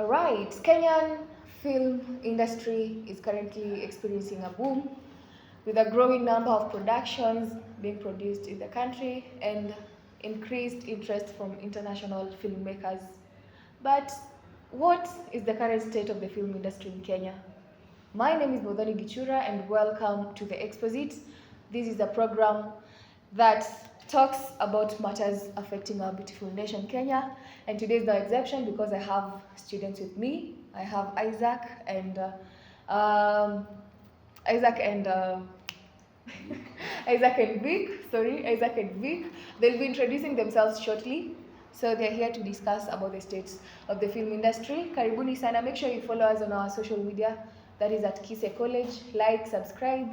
Alright, Kenyan film industry is currently experiencing a boom with a growing number of productions being produced in the country and increased interest from international filmmakers. But what is the current state of the film industry in Kenya? My name is Modhani Gichura and welcome to the Exposit. This is a program that talks about matters affecting our beautiful nation, Kenya. And today is no exception because I have students with me. I have Isaac and Isaac and Isaac and Vic. Sorry, Isaac and Vic. They'll be introducing themselves shortly. So they're here to discuss about the state of the film industry. Karibuni sana. Make sure you follow us on our social media. That is at Kise College. Like, subscribe,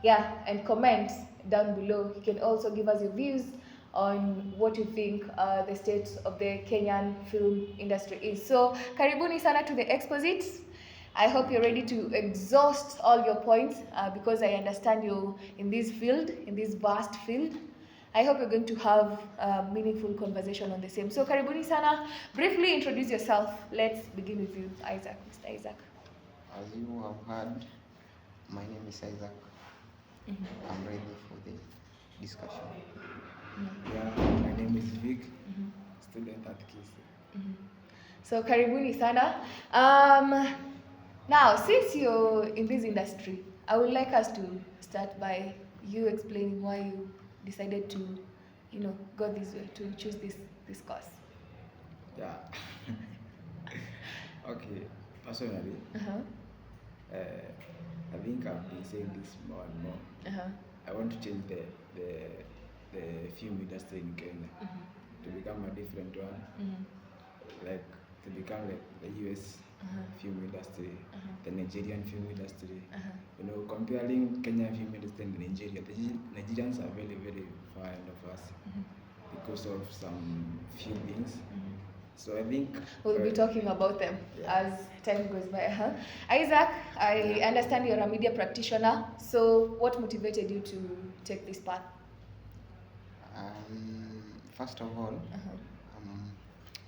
yeah, and comment down below. You can also give us your views on what you think the state of the Kenyan film industry is. So, karibuni sana to the Exposit. I hope you're ready to exhaust all your points because I understand you in this field, in this vast field. I hope you're going to have a meaningful conversation on the same. So, karibuni sana. Briefly introduce yourself. Let's begin with you, Isaac. Mr. Isaac. As you have heard, my name is Isaac. I'm ready for the discussion. Yeah, my name is Vic, student at KC. So karibuni sana. Now, since you're in this industry, I would like us to start by you explaining why you decided to, go this way, to choose this course. Yeah. Okay, personally, I think I've been saying this more and more. I want to change the film industry in Kenya to become a different one, like to become like the US film industry, the Nigerian film industry. Comparing Kenyan film industry and Nigeria, the Nigerians are very, very far ahead of us because of some few things. So I think we'll be talking about them as time goes by. Isaac, I understand you're a media practitioner. So what motivated you to take this path? First of all,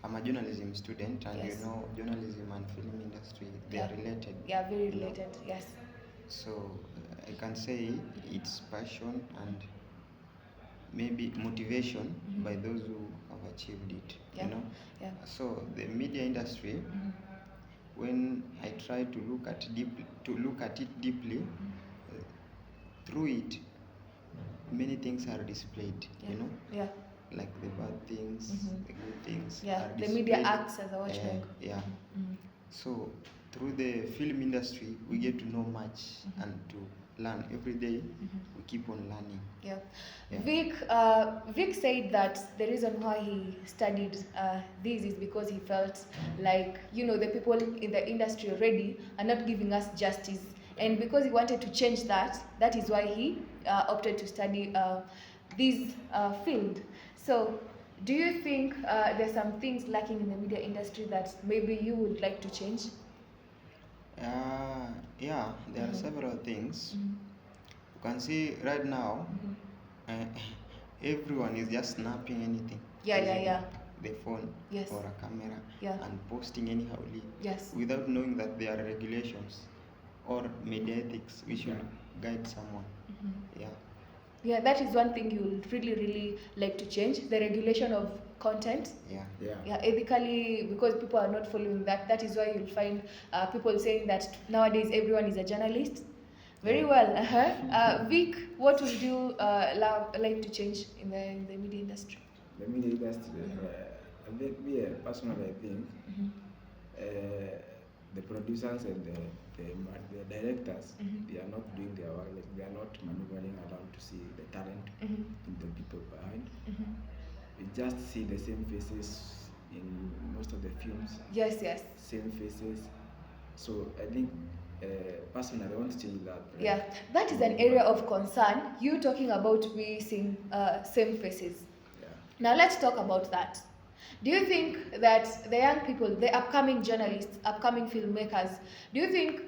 I'm a journalism student, and Yes. journalism and film industry, they are related. Yeah, very related, yes. So I can say it's passion and maybe motivation by those who have achieved it. Yeah. Yeah. So the media industry, when I try to look at it deeply, through it, many things are displayed. Yeah. Like the bad things, the good things. Yeah. Are The media displayed. acts as a watchdog. Yeah. So through the film industry, we get to know much and to learn every day. We keep on learning. Yeah. Yeah. Vic said that the reason why he studied this is because he felt like, the people in the industry already are not giving us justice. And because he wanted to change that, that is why he opted to study this field. So, do you think there's some things lacking in the media industry that maybe you would like to change? Yeah, there are several things. You can see right now, everyone is just snapping anything. Yeah. The phone Yes. or a camera and posting anyhowly Yes. without knowing that there are regulations or media ethics which should guide someone. Yeah. Yeah, that is one thing you would really, really like to change, the regulation of content. Yeah. Yeah, ethically, because people are not following that. That is why you'll find people saying that nowadays everyone is a journalist. Very well. Vic, what would you like to change in the media industry? The media industry, personally, I think the producers and the directors, they are not doing their work. Like, they are not maneuvering around to see the talent in the people behind. We just see the same faces in most of the films. Yes. Same faces. So I think personally, I want to change that. Right? Yeah, that is an area of concern. You talking about we seeing same faces. Yeah. Now let's talk about that. Do you think that the young people, the upcoming journalists, upcoming filmmakers, do you think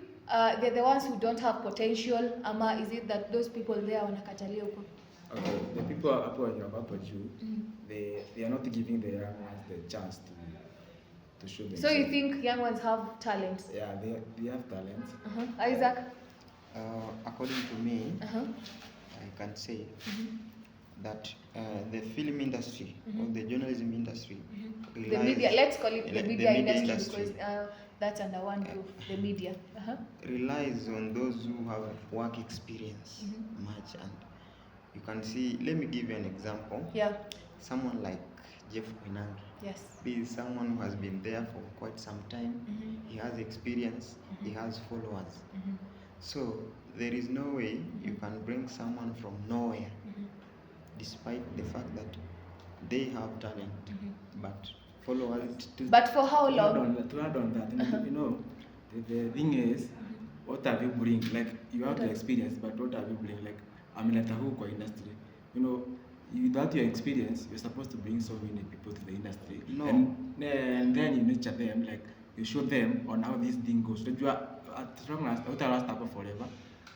they're the ones who don't have potential, ama is it that those people there wanakatalia huko? Okay, the people up on juu, they are not giving the young ones the chance to to show themselves. So you think young ones have talent? Yeah, they have talent. Isaac? According to me, I can say that the film industry or the journalism industry relies, the media, let's call it the media industry, because that's under one group, the media. Relies on those who have work experience much. And you can see, let me give you an example. Yeah. Someone like Jeff Koinange. Yes. He is someone who has been there for quite some time. He has experience. He has followers. So there is no way you can bring someone from nowhere, despite the fact that they have talent, but followers. But for how long? To add on that, you know, the thing is, what have you bring? Like, you have the experience, but what have you bring? Like, ameleta huu kwa industry. You know, without your experience, you're supposed to bring so many people to the industry. No. And then you nurture them, like, you show them on how this thing goes. So you are as long as last up forever.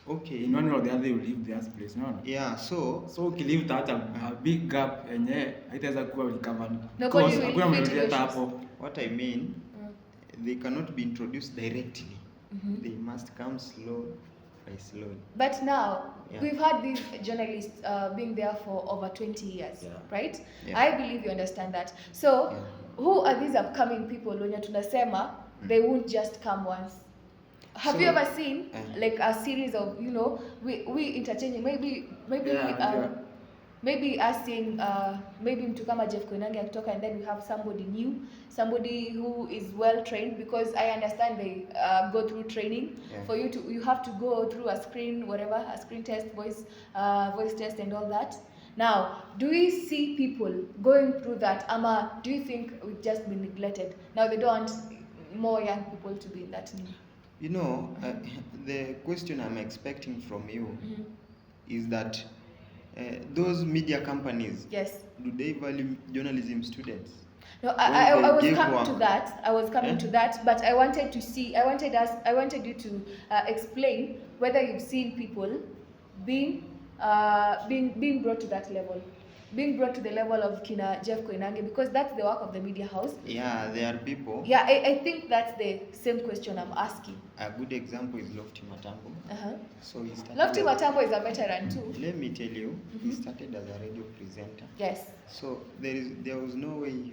Okay. In one or the other, you leave their place. No. Yeah. So ukilive that a big gap yenye haitaweza kuwa recovered. Nobody will fit in hapo. What I mean, they cannot be introduced directly. They must come slow by slow. But now, we've had these journalists being there for over 20 years, right? Yeah. I believe you understand that. So, who are these upcoming people when you're tunasema, they won't just come once? Have you ever seen like a series of, you know, we interchanging, maybe us saying maybe mtu kama Jeff Koinange akitoka, and then we have somebody new, somebody who is well trained, because I understand they go through training. For you have to go through a screen, whatever, a screen test, voice test and all that. Now, do we see people going through that, ama do you think we've just been neglected? Now they don't want more young people to be in that need. You know, the question I'm expecting from you is that those media companies, do they value journalism students? No, I was coming to that. I was coming to that, but I wanted you to explain whether you've seen people being brought to that level. Being brought to the level of Kina Jeff Koinange, because that's the work of the media house. Yeah, there are people. Yeah, I think that's the same question I'm asking. A good example is Lofty Matambo. So he started. Lofty Matambo is a veteran too. Let me tell you, he started as a radio presenter. Yes. So there was no way he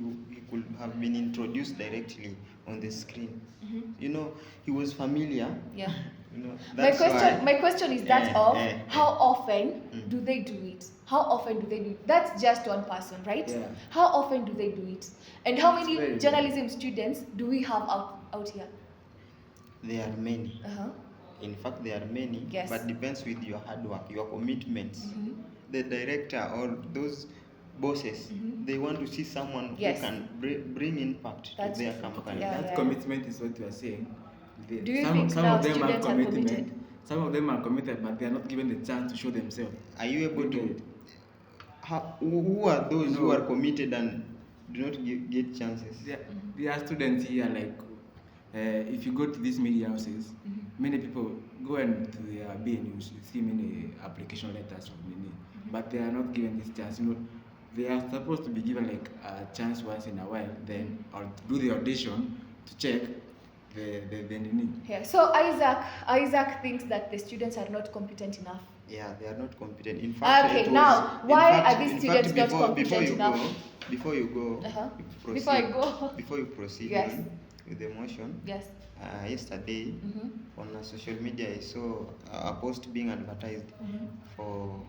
could have been introduced directly on the screen. You know, he was familiar. Yeah. You know, my question is that how often do they do it? How often do they do it? That's just one person, right? Yeah. How often do they do it? And how many journalism students do we have out here? There are many. In fact, there are many. Yes. But depends with your hard work, your commitments. The director or those bosses, they want to see someone who can bring impact to their company. That commitment is what you are saying. Do you think some of them have committed? Some of them are committed, but they are not given the chance to show themselves. Are you able to? Who are those who are committed and do not get chances? There are students here, like if you go to these media houses, many people go and to their BNUs, you see many application letters from many, but they are not given this chance. You know, they are supposed to be given like a chance once in a while, then or do the audition to check the need. Yeah. So Isaac thinks that the students are not competent enough. Yeah, they are not competent. In fact, okay. Now, why are these students not competent enough? Before you proceed with the motion. Yes. Yesterday on social media, I saw a post being advertised for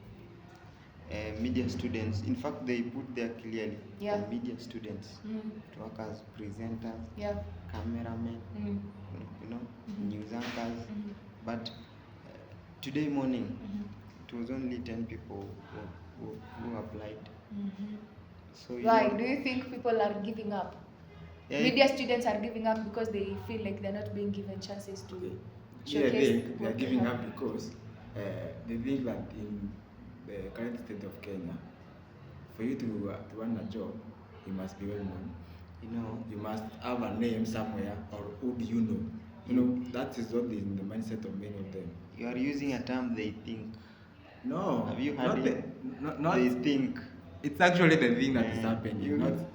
media students. In fact, they put there clearly for media students to work as presenters, cameramen, you know, news anchors. But today morning, it was only 10 people who applied. So why? Do you think people are giving up? Media students are giving up because they feel like they're not being given chances to showcase. They are giving up because they think that in the current state of Kenya, for you to earn a job, you must be well known. You know, you must have a name somewhere, or who do you know? You know, that is what is in the mindset of many of them. You are using a term, they think. No. Have you heard it? Not they think. It's actually the thing that is happening.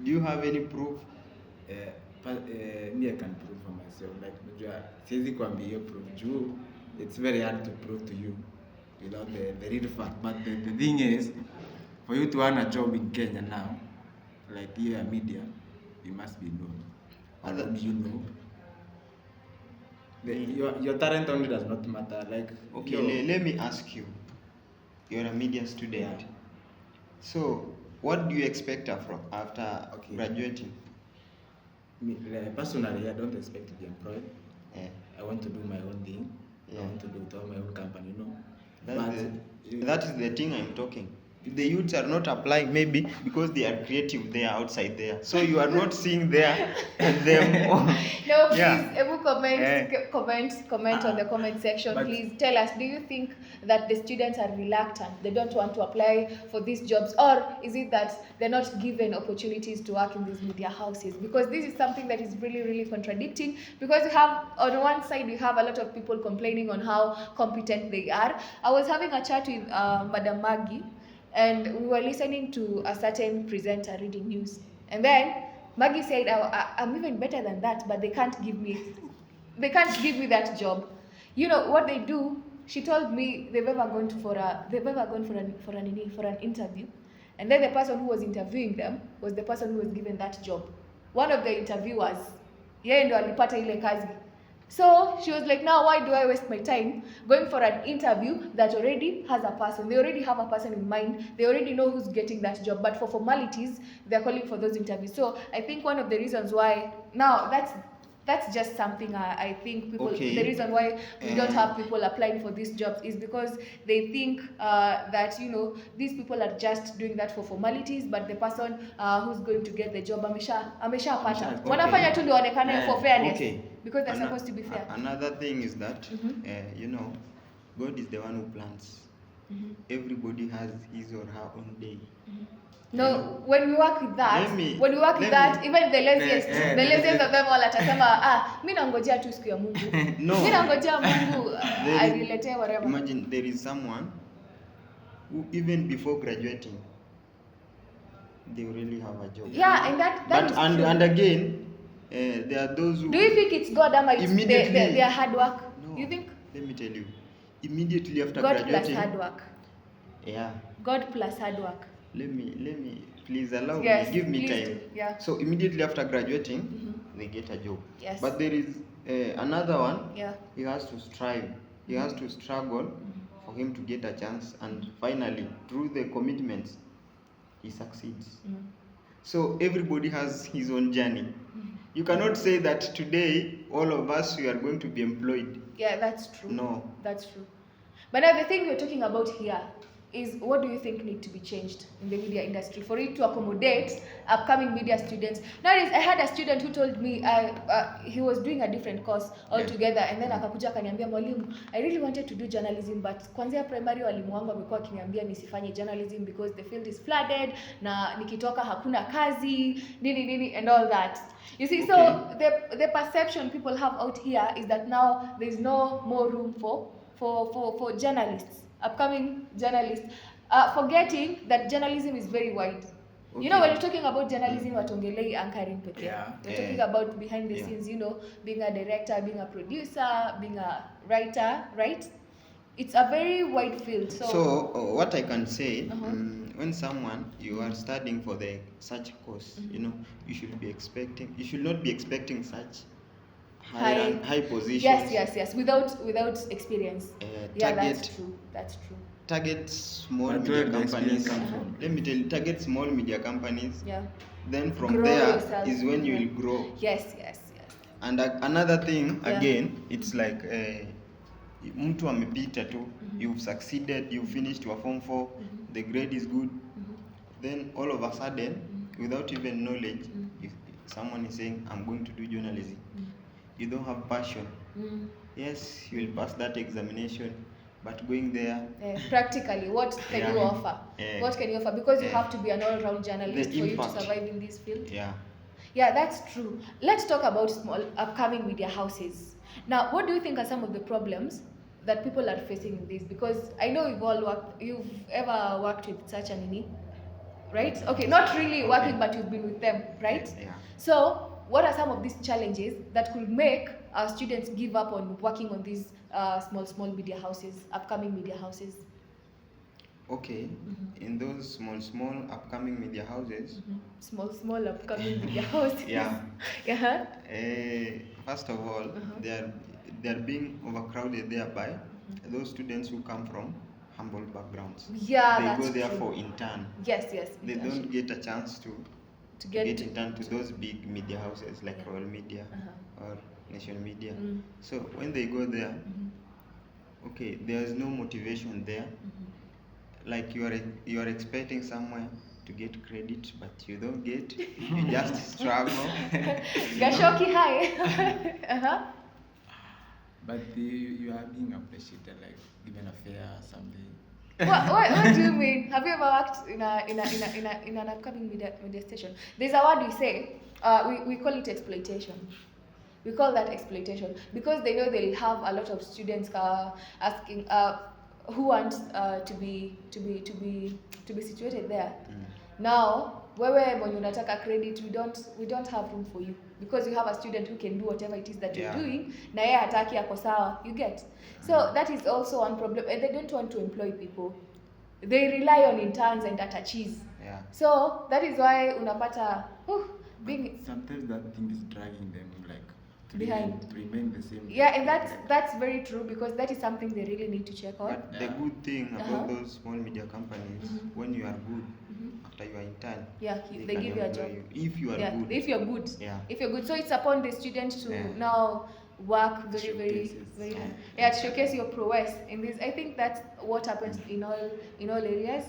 Do you have any proof? me I can prove for myself. Like siwezi kuambia hiyo proof juu it's very hard to prove to you without the real fact. But the thing is, for you to earn a job in Kenya now, like here media, you must be known. How do you know? Your talent only does not matter. Like okay, let me ask you. You're a media student. Yeah. So, what do you expect after graduating? Me, personally, I don't expect to be employed. Yeah. I want to do my own thing. Yeah. I want to do my own company, you know. That is the thing I'm talking. The youths are not applying maybe because they are creative, they are outside there. So you are not seeing them. No, please, Yeah. Ebu, comment on the comment section. Please tell us, do you think that the students are reluctant? They don't want to apply for these jobs? Or is it that they're not given opportunities to work in these media houses? Because this is something that is really, really contradicting. Because you have, on one side, you have a lot of people complaining on how competent they are. I was having a chat with Madam Maggie, and we were listening to a certain presenter reading news. And then Maggie said, I'm even better than that, but they can't give me that job. You know what they do? She told me they've ever gone for an interview, and then the person who was interviewing them was the person who was given that job. One of the interviewers, yeye ndo alipata ile kazi. So she was like, now why do I waste my time going for an interview that already has a person? They already have a person in mind. They already know who's getting that job. But for formalities, they're calling for those interviews. So I think one of the reasons why, now that's just something I think people, the reason why we don't have people applying for these jobs is because they think that, you know, these people are just doing that for formalities, but the person who's going to get the job ameshapata. Wanafanya tu ndio waonekane for fairness, because they're supposed to be fair. Another thing is that, you know, God is the one who plans. Everybody has his or her own day. No, when we work with that, even the laziest of them all atasema, mimi nangojea tu siku ya Mungu. No. Mimi nangojea Mungu aniletee whatever. Imagine there is someone who even before graduating, they really have a job. Yeah, and that is true. And again, there are those who... Do you think it's God or it's their hard work? No. You think? Let me tell you. Immediately after God graduating... plus hard work. Yeah. God plus hard work. Let me, please allow Yes, me, give me please time. do. Yeah. So immediately after graduating, they get a job. Yes. But there is another one, Yeah. he has to strive, he has to struggle for him to get a chance, and finally, through the commitments, he succeeds. So everybody has his own journey. You cannot say that today, all of us, we are going to be employed. Yeah, that's true. No. That's true. But now the thing we're talking about here is, what do you think need to be changed in the media industry for it to accommodate upcoming media students? Nowadays, I had a student who told me he was doing a different course altogether, and then akakuja akaniambia, mwalimu, I really wanted to do journalism, but kwanzia primary walimu wangu wamekuwa akiniambia nisifanye journalism because the field is flooded, na nikitoka hakuna kazi, nini and all that. You see, so the perception people have out here is that now there is no more room for journalists, upcoming journalists, forgetting that journalism is very wide. You know, when you're talking about journalism, watongelei anchoring peke. We're talking about behind the scenes, you know, being a director, being a producer, being a writer, right? It's a very wide field. So what I can say, when you are studying for such course, you know, you should not be expecting such high positions. Yes. Without experience. That's true. Target small media companies. Let me tell you, target small media companies. Yeah. Then from grow there yourself. is when you will grow. Yes. And another thing, again, it's like mtu amepita tu, you've succeeded, you finished your form 4, the grade is good. Then all of a sudden, without even knowledge, if someone is saying, I'm going to do journalism, you don't have passion. Yes, you will pass that examination, but going there... practically, what can you offer? What can you offer? Because you have to be an all-round journalist for you to survive in this field. Yeah, that's true. Let's talk about small upcoming media houses. Now, what do you think are some of the problems that people are facing in this? Because I know you've ever worked with such an right? Okay, not really working, but you've been with them, right? Yeah. So, what are some of these challenges that could make our students give up on working on these small media houses, upcoming media houses? Okay, in those small upcoming media houses, small upcoming media houses. yeah. Uh-huh. First of all, they are being overcrowded there by those students who come from humble backgrounds. Yeah, they that's go there true. for intern. Yes. They don't get a chance to get intern to those big media houses like Royal Media or Nation Media. So when they go there, okay, there's no motivation there. Like you are expecting somewhere to get credit, but you don't get. You just struggle. Gashoki high. But you are being appreciated, like given a fare or something. What do you mean? Have you ever worked in an upcoming media station? There's a word we say. We call it exploitation. We call that exploitation because they know they'll have a lot of students asking who want to be situated there. Now, wewe mwenye unataka credit, we don't have room for you because you have a student who can do whatever it is that you're doing na yeye hataki ako sawa, you get. So that is also one problem, and they don't want to employ people. They rely on interns and attaches. So that is why unapata being sometimes that thing is dragging them like behind to remain the same. Yeah, and that's very true because that is something they really need to check on. But the good thing about those small media companies, when you are good, after you are intern, they give you a job. If you are good. If you're good. If you're good. So it's upon the student to now work very to showcase your prowess in this. I think that's what happens in all areas.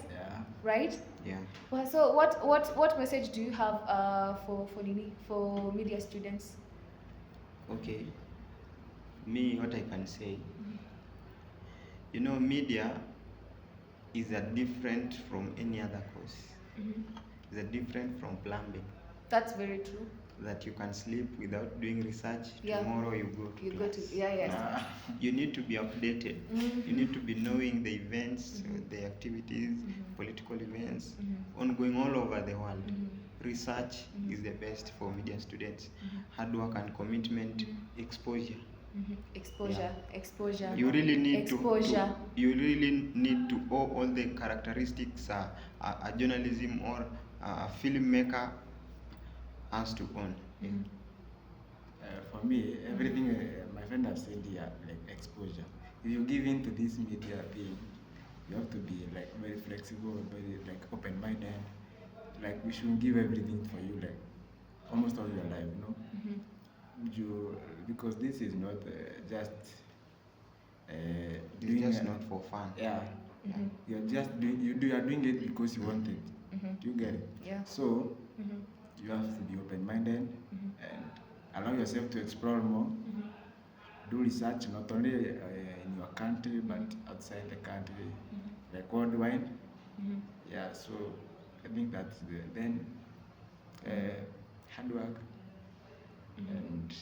Right? Yeah. Well, so what message do you have for media students? Okay, me, what I can say, media is a different from any other course. It's a different from plumbing. That's very true. That you can sleep without doing research. Tomorrow you go to class. You need to be updated. You need to be knowing the events, the activities, political events, ongoing all over the world. Research is the best for media students. Hard work and commitment, exposure. Exposure. You really need to all the characteristics a journalism or a filmmaker has to own. For me, everything my friend has said here, like exposure. If you give in to this media thing, you have to be like very flexible, very like open-minded. Like we should give everything for you, like almost all your life, because this is not just doing it not for fun. You're just you are doing it because you want it. Do you get it? So you have to be open-minded and allow yourself to explore more. Do research not only in your country but outside the country, like worldwide. So I think that's then hard work and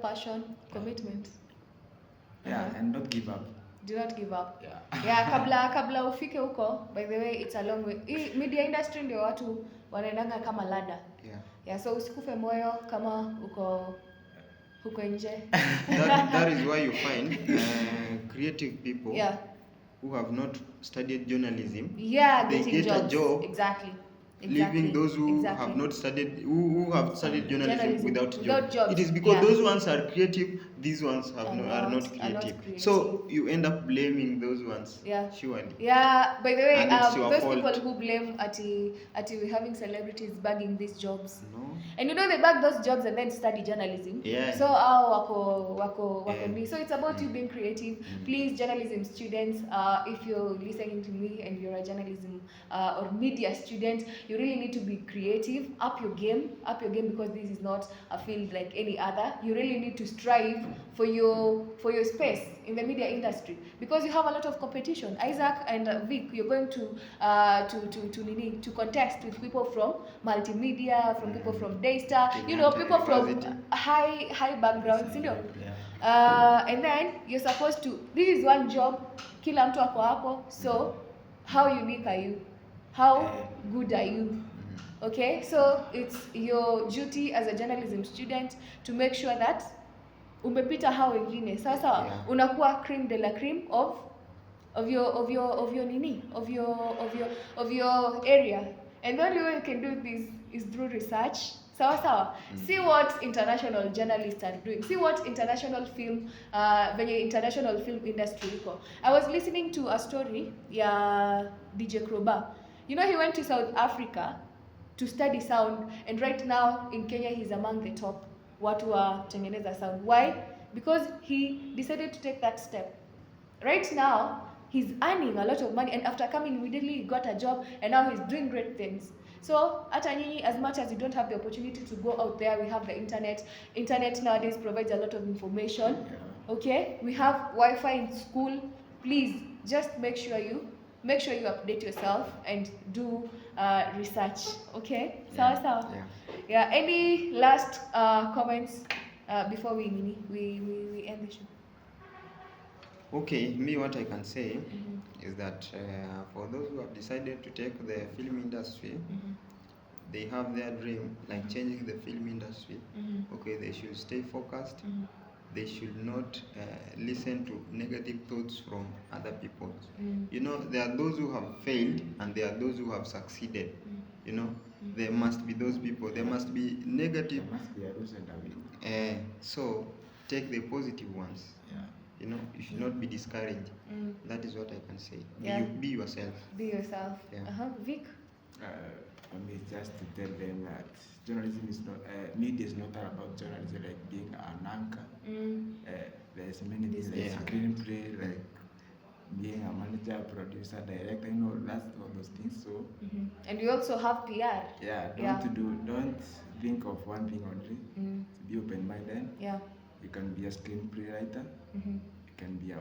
passion, commitment. And don't give up. Do not give up. Kabla ufike huko, by the way, it's a long way. Media industry ndio watu wanaendanga kama ladder. So usikufe moyo kama huko nje. That is why you find creative people who have not studied journalism. They get jobs. A job. Exactly. Leaving those who have not studied, who have studied journalism without jobs. It is because those ones are creative, these ones are not creative. So you end up blaming those ones. Surely. By the way, those fault. people who blame ati we're having celebrities bagging these jobs. No. And they bag those jobs and then study journalism. So wako so it's about you being creative. Please, journalism students, if you're listening to me and you're a journalism or media student, you really need to be creative. Up your game because this is not a field like any other. You really need to strive for your space in the media industry because you have a lot of competition. Isaac and Vic, you're going to contest with people from multimedia, from people from Daystar, people from high backgrounds, and then you're supposed to. This is one job. Kila mtu ako hapo. So how unique are you? How good are you? Okay, so it's your duty as a journalism student to make sure that umepita hao wengine. Sasa Yeah. unakuwa cream de la cream of your area. And the only way you can do this is through research. Sawa. See what international journalists are doing. See what international film venye international film industry iko. I was listening to a story ya DJ Kroba. You know, he went to South Africa to study sound, and right now in Kenya he's among the top watu wa tengeneza sound. Why? Because he decided to take that step. Right now he's earning a lot of money, and after coming immediately he got a job, and now he's doing great things. So hata nyinyi, as much as you don't have the opportunity to go out there, we have the internet nowadays provides a lot of information. Okay, we have Wi-Fi in school. Please just make sure you update yourself and do research. Okay, sawa. Yeah. Any last comments before we end the show? Okay, me, what I can say is that for those who have decided to take the film industry, they have their dream, like changing the film industry. Okay, they should stay focused. They should not listen to negative thoughts from other people. You know, there are those who have failed and there are those who have succeeded. You know, there must be those people. There must be negative. There must be a lose and a win. So take the positive ones. Yeah. You know, you should not be discouraged. That is what I can say. Be yourself. Be yourself. Yeah. Vic? I mean, just to tell them that journalism is not, media is not about journalism like being an anchor. There's many things like screenplay, like being a manager, producer, director, you know, that's all those things. So and you also have PR. Yeah, don't think of one thing only. Be open-minded. Yeah. You can be a screenplay writer. You can be a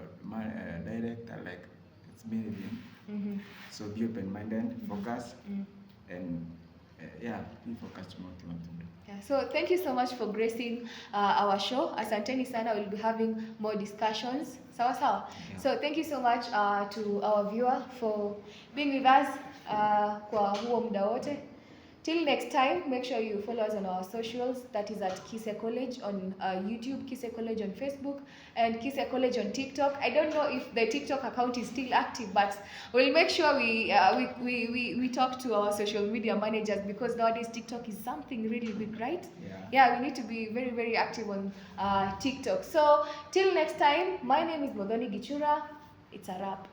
director, like it's many things. So be open-minded, focus, and be focused on what you want to do. Yeah, so thank you so much for gracing our show. Asanteni sana, we'll be having more discussions. Sawa. Yeah. So thank you so much to our viewer for being with us kwa huo muda wote. Till next time, make sure you follow us on our socials. That is at Kise College on YouTube, Kise College on Facebook, and Kise College on TikTok. I don't know if the TikTok account is still active, but we'll make sure we talk to our social media managers, because nowadays TikTok is something really big, right? Yeah, we need to be very, very active on TikTok. So till next time, my name is Modoni Gichura. It's a wrap.